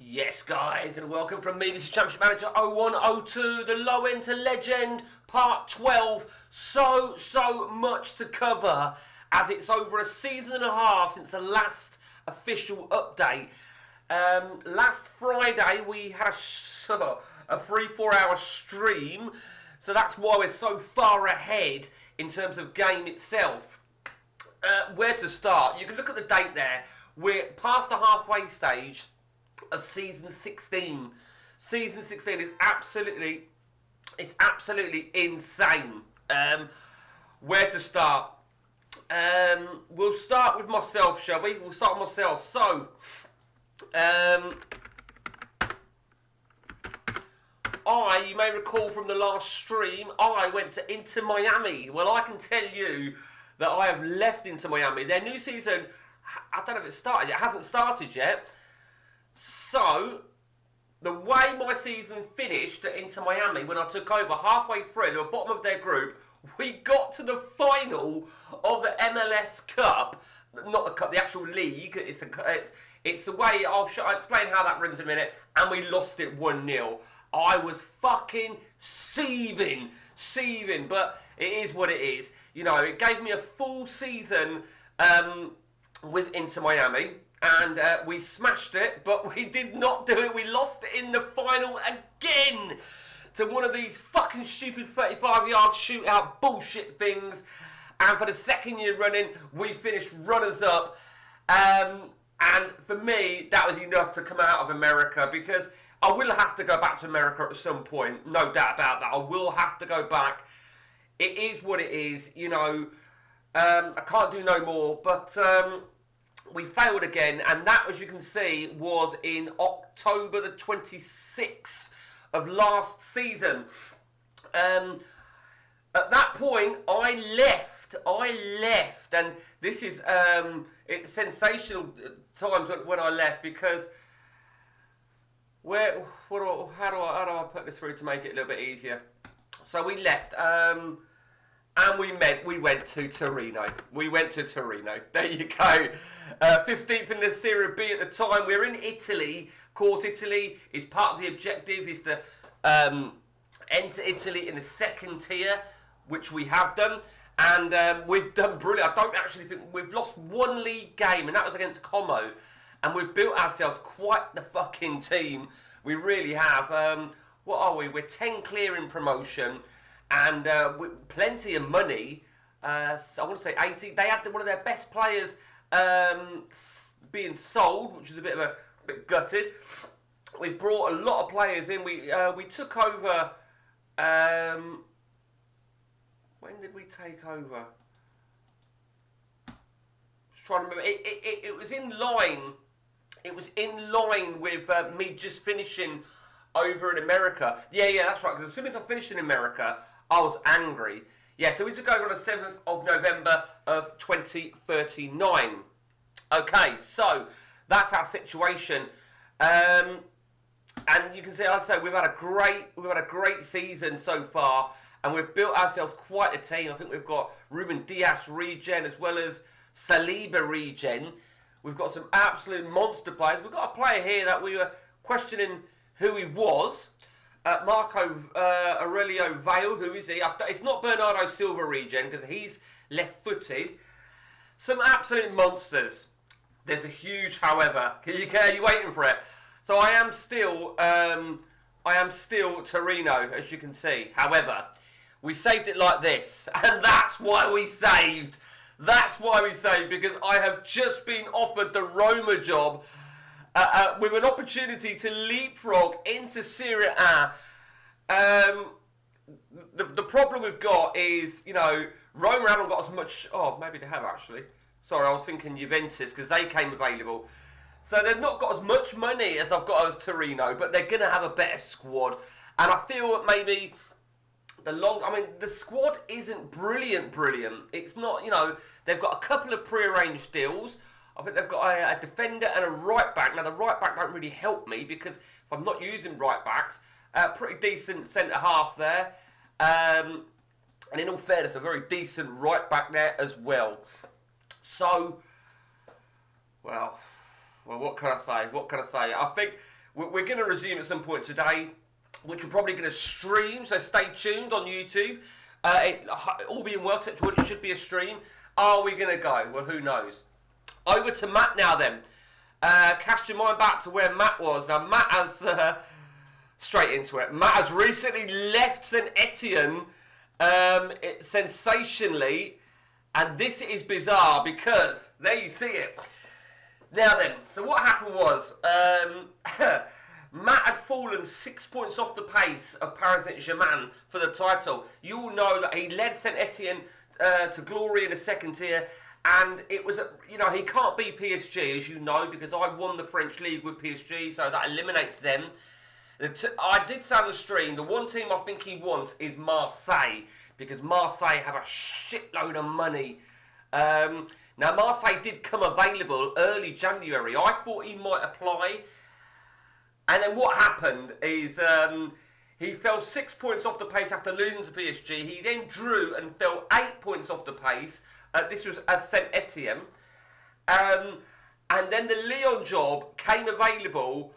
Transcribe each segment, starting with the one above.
Yes, guys, and welcome from me. This is Championship Manager 0102, the Lowend to Legend, Part 12. So much to cover, as it's over a season and a half since the last official update. Last Friday, we had a free 4-hour stream, so that's why we're so far ahead in terms of game itself. Where to start? You can look at the date there. We're past the halfway stage of season 16. Season 16 is absolutely insane. Where to start? We'll start with myself, shall we? We'll start with myself. So, you may recall from the last stream, I went to Inter Miami. Well, I can tell you that I have left Inter Miami. Their new season, I don't know if it started yet. It hasn't started yet. So, the way my season finished at Inter Miami, when I took over halfway through, they were bottom of their group, we got to the final of the MLS Cup. Not the cup, the actual league. It's the way, I'll explain how that runs in a minute, and we lost it 1-0. I was fucking seething, but it is what it is. You know, it gave me a full season with Inter Miami. And we smashed it, but we did not do it. We lost it in the final again to one of these fucking stupid 35-yard shootout bullshit things. And for the second year running, we finished runners-up. And for me, that was enough to come out of America, because I will have to go back to America at some point. No doubt about that. I will have to go back. It is what it is, you know. I can't do no more, but we failed again, and that, as you can see, was in October the 26th of last season. At that point, I left, and this is it's sensational times when I left, because how do I put this through to make it a little bit easier? So we left. And we went to Torino. We went to Torino. There you go. 15th in the Serie B at the time. We're in Italy. Of course, Italy is part of the objective is to enter Italy in the second tier, which we have done. And we've done brilliant. I don't actually think we've lost one league game, and that was against Como. And we've built ourselves quite the fucking team. We really have. What are we? We're 10 clear in promotion. And with plenty of money, I want to say 80. They had one of their best players being sold, which is a bit gutted. We've brought a lot of players in. We took over. When did we take over? Just trying to remember. It was in line. It was in line with me just finishing over in America. Yeah, that's right. Because as soon as I finished in America, I was angry. Yeah, so we took over on the 7th of November of 2039. Okay, so that's our situation. And you can see, like I say, we've had a great season so far, and we've built ourselves quite a team. I think we've got Ruben Dias regen as well as Saliba regen. We've got some absolute monster players. We've got a player here that we were questioning who he was. Marco Aurelio Vale, who is he? It's not Bernardo Silva regen, because he's left-footed. Some absolute monsters. There's a huge however. Are you waiting for it? So I am still Torino, as you can see. However, we saved it like this, and that's why we saved. That's why we saved, because I have just been offered the Roma job. With an opportunity to leapfrog into Serie A. The problem we've got is, you know, Roma haven't got as much. Oh, maybe they have actually. Sorry, I was thinking Juventus, because they came available. So they've not got as much money as I've got as Torino, but they're going to have a better squad. And I feel that maybe the squad isn't brilliant. It's not, you know, they've got a couple of pre-arranged deals. I think they've got a defender and a right back. Now, the right back don't really help me, because if I'm not using right backs, pretty decent centre half there. And in all fairness, a very decent right back there as well. So, well, what can I say? I think we're going to resume at some point today, which we're probably going to stream, so stay tuned on YouTube. All being well, touch wood, it should be a stream. Are we going to go? Well, who knows? Over to Matt now then. Cast your mind back to where Matt was. Now, Matt has... straight into it. Matt has recently left St Etienne sensationally, and this is bizarre because, there you see it. Now then, so what happened was, Matt had fallen 6 points off the pace of Paris Saint-Germain for the title. You all know that he led St Etienne to glory in the second tier, and it was, he can't beat PSG, as you know, because I won the French league with PSG, so that eliminates them. I did say on the stream, the one team I think he wants is Marseille, because Marseille have a shitload of money. Now, Marseille did come available early January. I thought he might apply. And then what happened is he fell 6 points off the pace after losing to PSG. He then drew and fell 8 points off the pace. This was at St Etienne. And then the Lyon job came available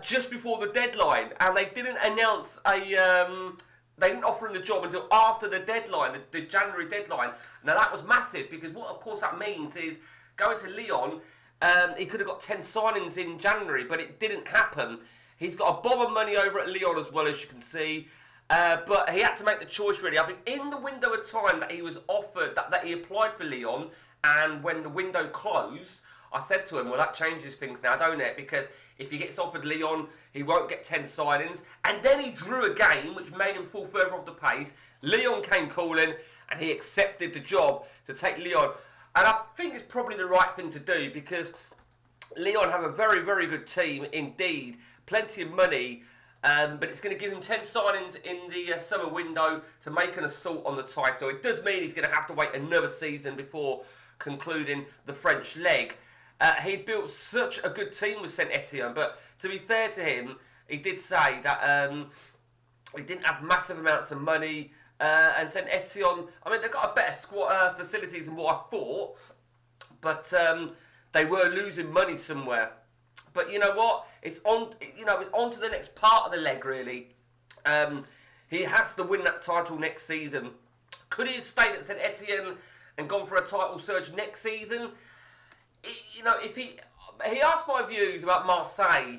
just before the deadline, and they didn't announce they didn't offer him the job until after the deadline, the January deadline. Now that was massive, because what of course that means is going to Lyon, he could have got 10 signings in January, but it didn't happen. He's got a bomb of money over at Lyon as well, as you can see, but he had to make the choice really. I think in the window of time that he was offered, that he applied for Lyon, and when the window closed, I said to him, well, that changes things now, don't it? Because if he gets offered Lyon, he won't get 10 signings. And then he drew a game, which made him fall further off the pace. Lyon came calling, and he accepted the job to take Lyon. And I think it's probably the right thing to do, because Lyon have a very, very good team indeed. Plenty of money, but it's going to give him 10 signings in the summer window to make an assault on the title. It does mean he's going to have to wait another season before concluding the French leg. He built such a good team with St Etienne, but to be fair to him, he did say that he didn't have massive amounts of money, and St Etienne, I mean, they've got a better squad facilities than what I thought, but they were losing money somewhere. But you know what? It's on to the next part of the leg, really. He has to win that title next season. Could he have stayed at St Etienne and gone for a title surge next season? If he asked my views about Marseille,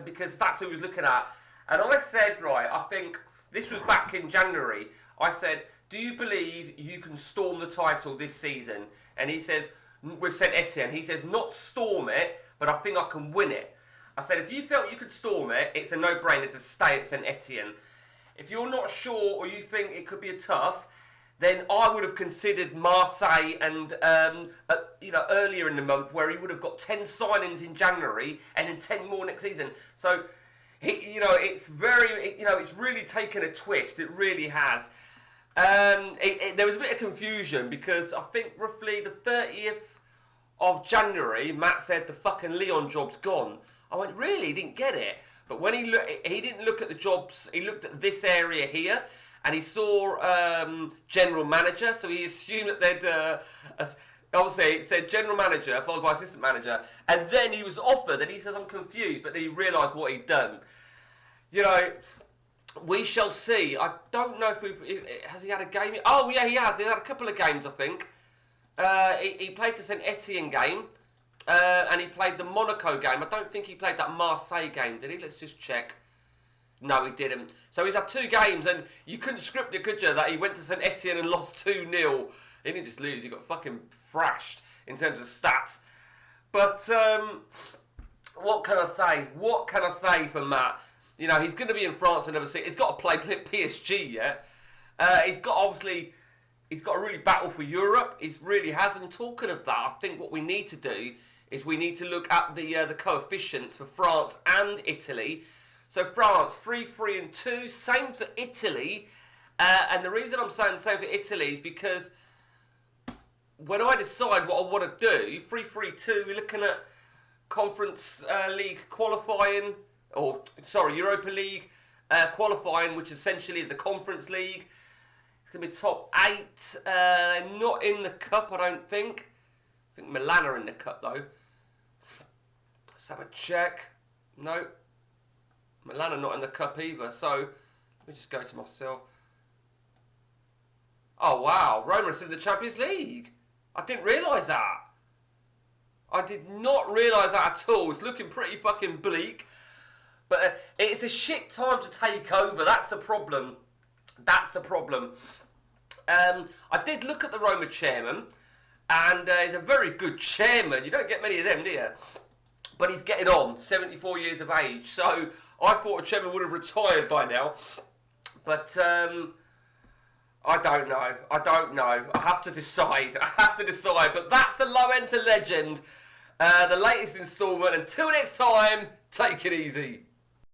because that's who he was looking at, and I said, right, I think this was back in January. I said, do you believe you can storm the title this season? And he says, with St Etienne, he says, not storm it, but I think I can win it. I said, if you felt you could storm it, it's a no-brainer to stay at St Etienne. If you're not sure, or you think it could be a tough, then I would have considered Marseille and, earlier in the month, where he would have got 10 signings in January and then 10 more next season. So, it's it's really taken a twist. It really has. There was a bit of confusion because I think roughly the 30th of January, Matt said the fucking Lyon job's gone. I went, really? He didn't get it. But when he didn't look at the jobs, he looked at this area here. And he saw general manager, so he assumed that they'd... obviously, it said general manager, followed by assistant manager. And then he was offered, and he says, I'm confused. But then he realised what he'd done. We shall see. I don't know if has he had a game? Oh, yeah, he has. He had a couple of games, I think. He played the St Etienne game. And he played the Monaco game. I don't think he played that Marseille game, did he? Let's just check. No, he didn't. So he's had 2 games, and you couldn't script it, could you, that he went to St Etienne and lost 2-0. He didn't just lose, he got fucking thrashed in terms of stats. But, what can I say? What can I say for Matt? He's going to be in France another season. He's got to play PSG yet. He's got to really battle for Europe. He really has. And talking of that, I think what we need to do is we need to look at the coefficients for France and Italy. So France, 3, 3 and 2. Same for Italy. And the reason I'm saying same for Italy is because when I decide what I want to do, 3, 3, 2, we're looking at Conference League qualifying, Europa League qualifying, which essentially is a Conference League. It's going to be top 8. Not in the Cup, I don't think. I think Milan are in the Cup, though. Let's have a check. No. Milan are not in the cup either, so let me just go to myself. Oh wow, Roma is in the Champions League. I didn't realise that. I did not realise that at all. It's looking pretty fucking bleak. But it's a shit time to take over. That's the problem. That's the problem. I did look at the Roma chairman, and he's a very good chairman. You don't get many of them, do you? But he's getting on, 74 years of age. So I thought a chairman would have retired by now. But I don't know. I have to decide. But that's a Lowend to Legend. The latest instalment. Until next time, take it easy.